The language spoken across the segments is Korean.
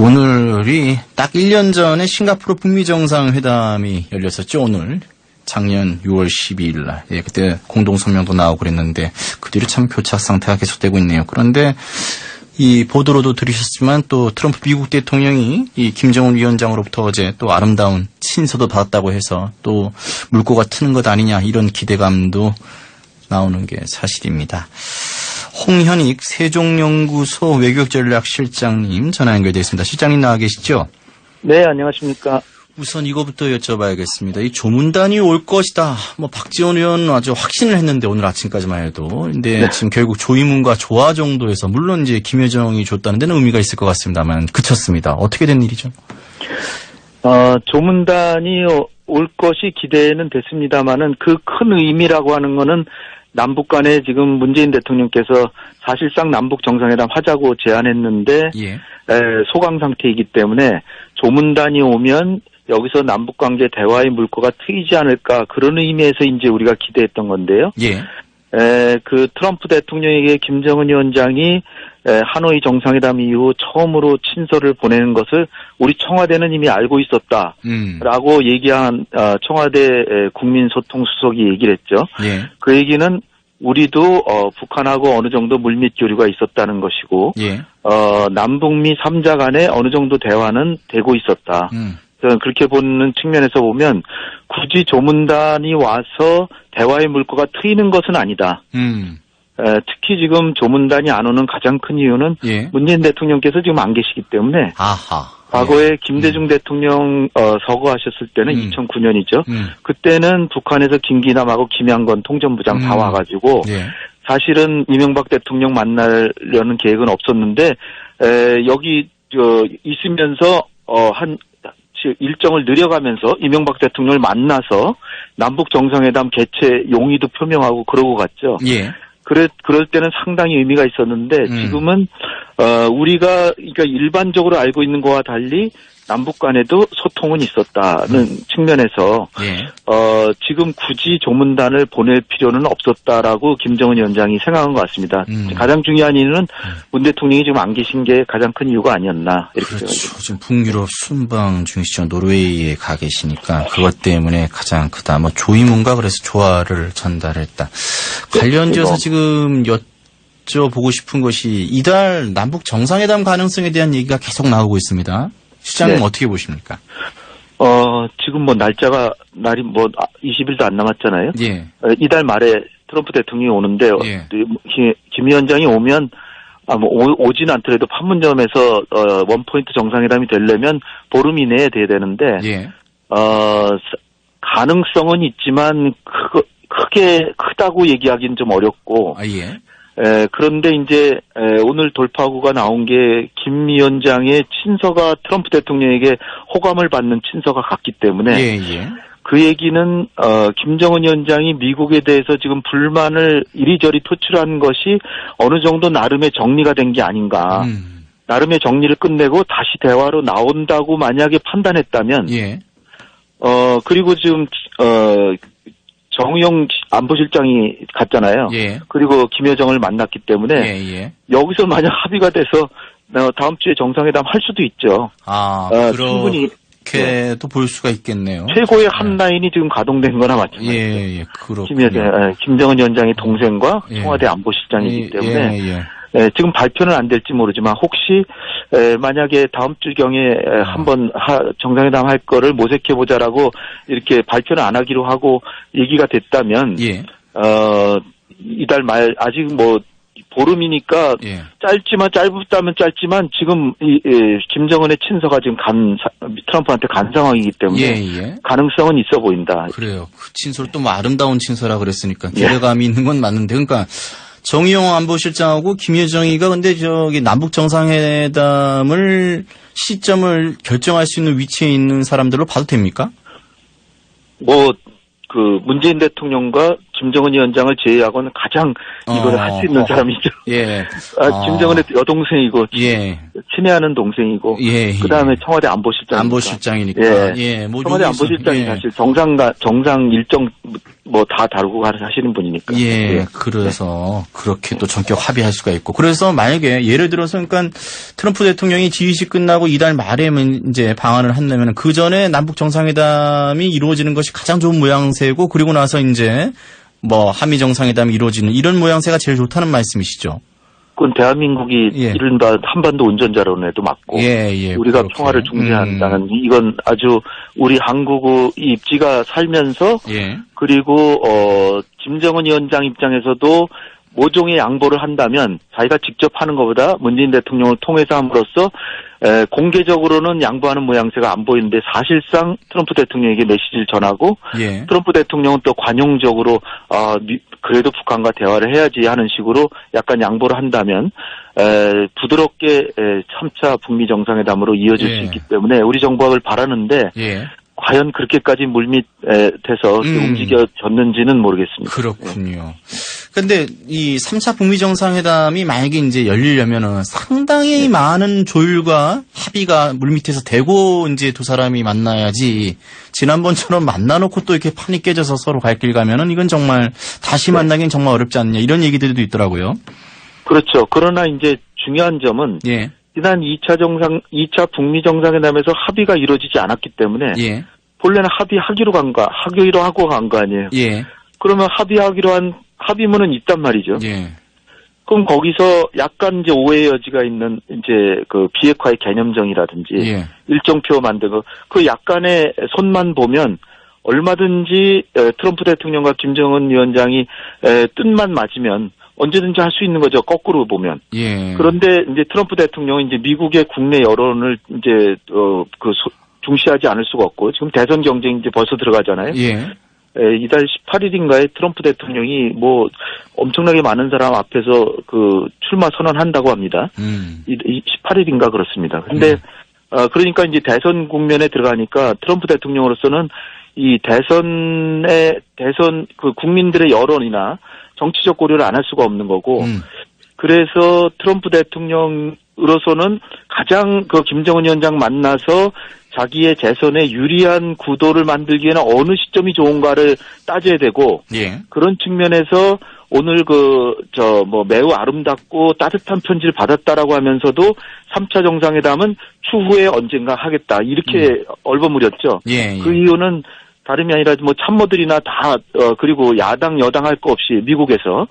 오늘이 딱 1년 전에 싱가포르 북미 정상회담이 열렸었죠. 오늘 작년 6월 12일 날. 예, 그때 공동 성명도 나오고 그랬는데 그 뒤로 참 교착 상태가 계속되고 있네요. 그런데 이 보도로도 들으셨지만 또 트럼프 미국 대통령이 이 김정은 위원장으로부터 어제 또 아름다운 친서도 받았다고 해서 또 물꼬가 트는 것 아니냐 이런 기대감도 나오는 게 사실입니다. 홍현익 세종연구소 외교전략실장님 전화 연결되어 있습니다. 실장님 나와 계시죠? 네, 안녕하십니까. 우선 이거부터 여쭤봐야겠습니다. 이 조문단이 올 것이다. 뭐 박지원 의원 아주 확신을 했는데 오늘 아침까지만 해도. 근데 네. 지금 결국 조의문과 조화 정도에서 물론 이제 김여정이 줬다는 데는 의미가 있을 것 같습니다만 그쳤습니다. 어떻게 된 일이죠? 조문단이 올 것이 기대는 됐습니다만은 그 큰 의미라고 하는 거는 남북 간에 지금 문재인 대통령께서 사실상 남북 정상회담 하자고 제안했는데 예. 소강 상태이기 때문에 조문단이 오면 여기서 남북 관계 대화의 물꼬가 트이지 않을까 그런 의미에서 이제 우리가 기대했던 건데요. 예. 그 트럼프 대통령에게 김정은 위원장이 하노이 정상회담 이후 처음으로 친서를 보내는 것을 우리 청와대는 이미 알고 있었다라고 얘기한 청와대 국민소통수석이 얘기를 했죠. 예. 그 얘기는 우리도 북한하고 어느 정도 물밑 교류가 있었다는 것이고 예. 남북미 3자 간에 어느 정도 대화는 되고 있었다. 저는 그렇게 보는 측면에서 보면 굳이 조문단이 와서 대화의 물꼬가 트이는 것은 아니다. 특히 지금 조문단이 안 오는 가장 큰 이유는 예. 문재인 대통령께서 지금 안 계시기 때문에 아하. 과거에 예. 김대중 대통령 서거하셨을 때는 2009년이죠. 그때는 북한에서 김기남하고 김양건 통전부장 다 와가지고 예. 사실은 이명박 대통령 만나려는 계획은 없었는데 여기 있으면서 한 일정을 늘려가면서 이명박 대통령을 만나서 남북 정상회담 개최 용의도 표명하고 그러고 갔죠. 예. 그럴 때는 상당히 의미가 있었는데 지금은 우리가 그러니까 일반적으로 알고 있는 거와 달리 남북 간에도 소통은 있었다는 측면에서 예. 지금 굳이 조문단을 보낼 필요는 없었다라고 김정은 위원장이 생각한 것 같습니다. 가장 중요한 이유는 문 대통령이 지금 안 계신 게 가장 큰 이유가 아니었나 이렇게 그렇죠. 생각합니다. 지금 북유럽 순방 중이시죠. 노르웨이에 가 계시니까 그것 때문에 가장 크다. 뭐 조의문과 그래서 조화를 전달했다. 관련지어서 지금 여쭤보고 싶은 것이 이달 남북 정상회담 가능성에 대한 얘기가 계속 나오고 있습니다. 시장님 네. 어떻게 보십니까? 지금 날이 20일도 안 남았잖아요. 예. 이달 말에 트럼프 대통령이 오는데, 예. 김 위원장이 오면, 오지는 않더라도 판문점에서, 원포인트 정상회담이 되려면 보름 이내에 돼야 되는데, 예. 가능성은 있지만, 크다고 얘기하기는 좀 어렵고, 예. 그런데 이제 오늘 돌파구가 나온 게 김 위원장의 친서가 트럼프 대통령에게 호감을 받는 친서가 같기 때문에 예. 그 얘기는 김정은 위원장이 미국에 대해서 지금 불만을 이리저리 표출한 것이 어느 정도 나름의 정리가 된 게 아닌가. 나름의 정리를 끝내고 다시 대화로 나온다고 만약에 판단했다면 예. 그리고 지금 정의용 안보실장이 갔잖아요. 예. 그리고 김여정을 만났기 때문에 예. 여기서 만약 합의가 돼서 다음 주에 정상회담 할 수도 있죠. 충분히 그렇게도 볼 수가 있겠네요. 최고의 한 라인이 지금 가동된 거나 마찬가지죠. 예. 그렇군요. 김정은 위원장의 동생과 청와대 안보실장이기 때문에 지금 발표는 안 될지 모르지만 혹시 만약에 다음 주경에 한번 정상회담 할 거를 모색해보자라고 이렇게 발표는 안 하기로 하고 얘기가 됐다면 이달 말 아직 보름이니까 짧다면 짧지만 지금 김정은의 친서가 지금 트럼프한테 간 상황이기 때문에 가능성은 있어 보인다. 그래요. 그 친서를 또 아름다운 친서라 그랬으니까 기대감이 있는 건 맞는데 그러니까 정의용 안보실장하고 김여정이가 근데 남북 정상회담을 시점을 결정할 수 있는 위치에 있는 사람들로 봐도 됩니까? 문재인 대통령과 김정은 위원장을 제외하고는 가장 이걸 할 수 있는 사람이죠. 예. 김정은의 여동생이고, 친애하는 동생이고, 그 다음에 청와대 안보실장이니까. 청와대 안보실장이 사실 정상 일정 뭐 다 다루고 하시는 분이니까. 예, 네. 그래서 그렇게 또 전격 합의할 수가 있고. 그래서 만약에 예를 들어서 그러니까 트럼프 대통령이 지휘식 끝나고 이달 말에 이제 방한을 한다면 그 전에 남북 정상회담이 이루어지는 것이 가장 좋은 모양새고 그리고 나서 이제 뭐 한미 정상회담이 이루어지는 이런 모양새가 제일 좋다는 말씀이시죠? 그건 대한민국이 예. 이른바 한반도 운전자론에도 맞고 예, 우리가 그렇게. 평화를 중시한다는 이건 아주 우리 한국의 입지가 살면서 예. 그리고 김정은 위원장 입장에서도 모종의 양보를 한다면 자기가 직접 하는 것보다 문재인 대통령을 통해서 함으로써 공개적으로는 양보하는 모양새가 안 보이는데 사실상 트럼프 대통령에게 메시지를 전하고 예. 트럼프 대통령은 또 관용적으로 그래도 북한과 대화를 해야지 하는 식으로 약간 양보를 한다면 부드럽게 3차 북미 정상회담으로 이어질 예. 수 있기 때문에 우리 정부가 그걸 바라는데 예. 과연 그렇게까지 물밑에서 움직여졌는지는 모르겠습니다. 그렇군요. 근데 이 3차 북미 정상회담이 만약에 이제 열리려면은 상당히 많은 조율과 합의가 물밑에서 되고 이제 두 사람이 만나야지 지난번처럼 만나놓고 또 이렇게 판이 깨져서 서로 갈 길 가면은 이건 정말 다시 만나기는 정말 어렵지 않냐 이런 얘기들도 있더라고요. 그렇죠. 그러나 이제 중요한 점은 예. 지난 2차 북미 정상회담에서 합의가 이루어지지 않았기 때문에 예. 본래는 합의하기로 하고 간 거 아니에요. 예. 그러면 합의하기로 한 합의문은 있단 말이죠. 예. 그럼 거기서 약간 이제 오해의 여지가 있는 이제 그 비핵화의 개념정이라든지 예. 일정표 만들고 그 약간의 손만 보면 얼마든지 트럼프 대통령과 김정은 위원장이 뜻만 맞으면 언제든지 할 수 있는 거죠. 거꾸로 보면. 예. 그런데 이제 트럼프 대통령은 이제 미국의 국내 여론을 이제 중시하지 않을 수가 없고 지금 대선 경쟁이 이제 벌써 들어가잖아요. 예. 이달 18일인가에 트럼프 대통령이 뭐 엄청나게 많은 사람 앞에서 그 출마 선언한다고 합니다. 18일인가 그렇습니다. 근데 그러니까 이제 대선 국면에 들어가니까 트럼프 대통령으로서는 이 대선 그 국민들의 여론이나 정치적 고려를 안 할 수가 없는 거고 그래서 트럼프 대통령으로서는 가장 그 김정은 위원장 만나서 자기의 재선에 유리한 구도를 만들기에는 어느 시점이 좋은가를 따져야 되고 예. 그런 측면에서 오늘 매우 아름답고 따뜻한 편지를 받았다라고 하면서도 3차 정상회담은 추후에 언젠가 하겠다 이렇게 얼버무렸죠. 예. 그 이유는 다름이 아니라 뭐 참모들이나 다 그리고 야당 여당 할 거 없이 미국에서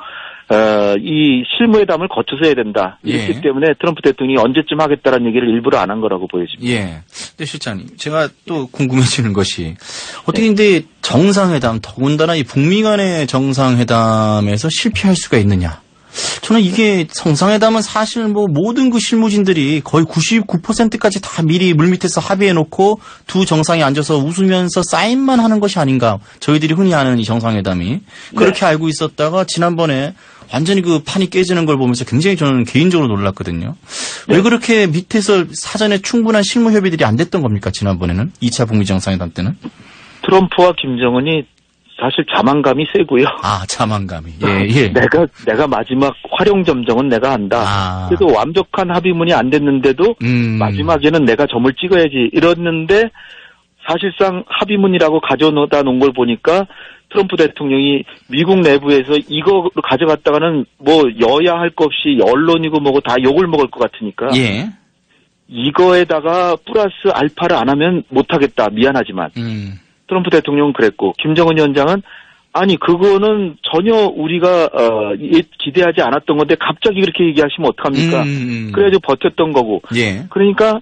이 실무회담을 거쳐서 해야 된다. 이렇기 예. 때문에 트럼프 대통령이 언제쯤 하겠다라는 얘기를 일부러 안 한 거라고 보여집니다. 예. 근데 실장님, 제가 또 궁금해지는 것이 어떻게 근데 정상회담, 더군다나 이 북미 간의 정상회담에서 실패할 수가 있느냐? 저는 이게 정상회담은 사실 뭐 모든 그 실무진들이 거의 99%까지 다 미리 물밑에서 합의해놓고 두 정상이 앉아서 웃으면서 사인만 하는 것이 아닌가. 저희들이 흔히 아는 이 정상회담이 그렇게 알고 있었다가 지난번에 완전히 그 판이 깨지는 걸 보면서 굉장히 저는 개인적으로 놀랐거든요. 왜 그렇게 밑에서 사전에 충분한 실무 협의들이 안 됐던 겁니까? 지난번에는 2차 북미 정상회담 때는? 트럼프와 김정은이 사실 자만감이 세고요. 아, 자만감이. 예. 내가 마지막 활용점정은 내가 한다. 아. 그래서 완벽한 합의문이 안 됐는데도 마지막에는 내가 점을 찍어야지 이랬는데 사실상 합의문이라고 가져다 놓은 걸 보니까 트럼프 대통령이 미국 내부에서 이거 가져갔다가는 뭐 여야 할 것 없이 언론이고 뭐고 다 욕을 먹을 것 같으니까 예. 이거에다가 플러스 알파를 안 하면 못하겠다. 미안하지만. 트럼프 대통령은 그랬고 김정은 위원장은 아니 그거는 전혀 우리가 기대하지 않았던 건데 갑자기 그렇게 얘기하시면 어떡합니까? 그래가지고 버텼던 거고. 예. 그러니까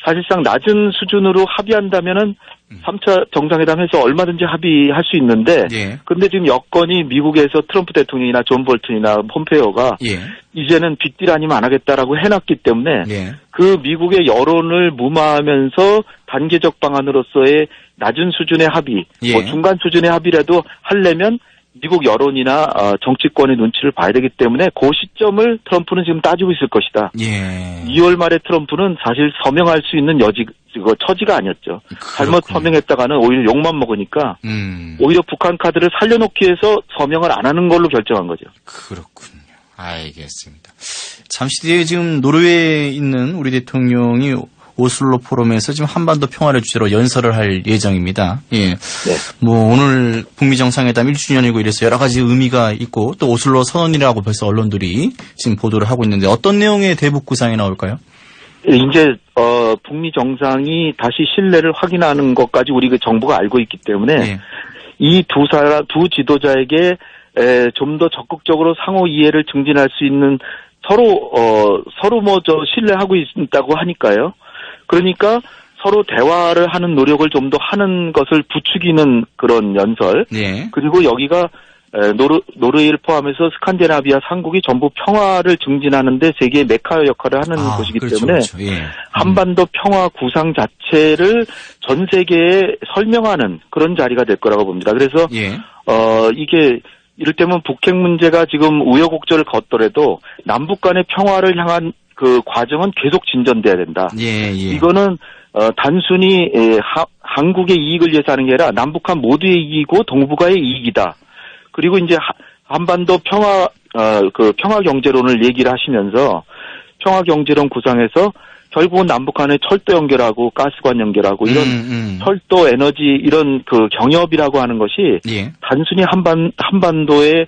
사실상 낮은 수준으로 합의한다면은 3차 정상회담에서 얼마든지 합의할 수 있는데 예. 근데 지금 여건이 미국에서 트럼프 대통령이나 존 볼튼이나 폼페이오가 예. 이제는 빅딜 아니면 안 하겠다라고 해놨기 때문에 예. 그 미국의 여론을 무마하면서 단계적 방안으로서의 낮은 수준의 합의, 예. 뭐 중간 수준의 합의라도 하려면 미국 여론이나 정치권의 눈치를 봐야 되기 때문에 그 시점을 트럼프는 지금 따지고 있을 것이다. 예. 2월 말에 트럼프는 사실 서명할 수 있는 처지가 아니었죠. 잘못 서명했다가는 오히려 욕만 먹으니까 오히려 북한 카드를 살려놓기 위해서 서명을 안 하는 걸로 결정한 거죠. 그렇군요. 알겠습니다. 잠시 뒤에 지금 노르웨이에 있는 우리 대통령이 오슬로 포럼에서 지금 한반도 평화를 주제로 연설을 할 예정입니다. 예. 네. 뭐 오늘 북미 정상회담 1주년이고 이래서 여러 가지 의미가 있고 또 오슬로 선언이라고 벌써 언론들이 지금 보도를 하고 있는데 어떤 내용의 대북 구상이 나올까요? 이제 북미 정상이 다시 신뢰를 확인하는 것까지 우리 그 정부가 알고 있기 때문에 예. 이 두 지도자에게 좀 더 적극적으로 상호 이해를 증진할 수 있는 서로 뭐 신뢰하고 있다고 하니까요. 그러니까 서로 대화를 하는 노력을 좀 더 하는 것을 부추기는 그런 연설. 예. 그리고 여기가 노르웨이를 포함해서 스칸디나비아 3국이 전부 평화를 증진하는데 세계의 메카 역할을 하는 곳이기 그렇죠, 때문에 그렇죠. 예. 한반도 평화 구상 자체를 전 세계에 설명하는 그런 자리가 될 거라고 봅니다. 그래서 예. 이게 이를테면 북핵 문제가 지금 우여곡절을 걷더라도 남북 간의 평화를 향한 그 과정은 계속 진전돼야 된다. 예. 이거는 단순히 한국의 이익을 위해서 하는 게 아니라 남북한 모두의 이익이고 동북아의 이익이다. 그리고 이제 한반도 평화 경제론을 얘기를 하시면서 평화 경제론 구상에서 결국은 남북 간의 철도 연결하고 가스관 연결하고 이런 철도 에너지 이런 그 경협이라고 하는 것이 예. 단순히 한반도의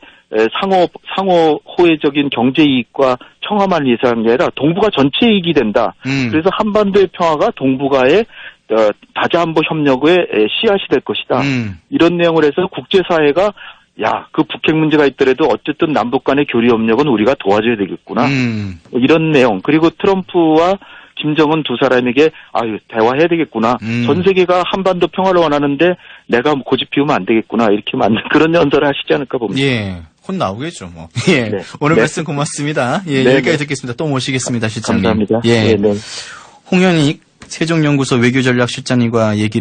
상호 호혜적인 경제 이익과 평화만 위해서 하는 게 아니라 동북아 전체 이익이 된다. 그래서 한반도의 평화가 동북아의 다자안보 협력의 씨앗이 될 것이다. 이런 내용을 해서 국제사회가 그 북핵 문제가 있더라도 어쨌든 남북 간의 교류 협력은 우리가 도와줘야 되겠구나. 이런 내용. 그리고 트럼프와 김정은 두 사람에게 대화해야 되겠구나. 전 세계가 한반도 평화를 원하는데 내가 고집 피우면 안 되겠구나. 이렇게 만든 그런 연설을 하시지 않을까 봅니다. 예. 혼 나오겠죠, 뭐. 예. 네. 오늘 네. 말씀 고맙습니다. 예. 네, 여기까지 네. 듣겠습니다. 또 모시겠습니다, 실장님. 감사합니다. 예. 네. 홍현익 세종연구소 외교전략실장님과 얘기를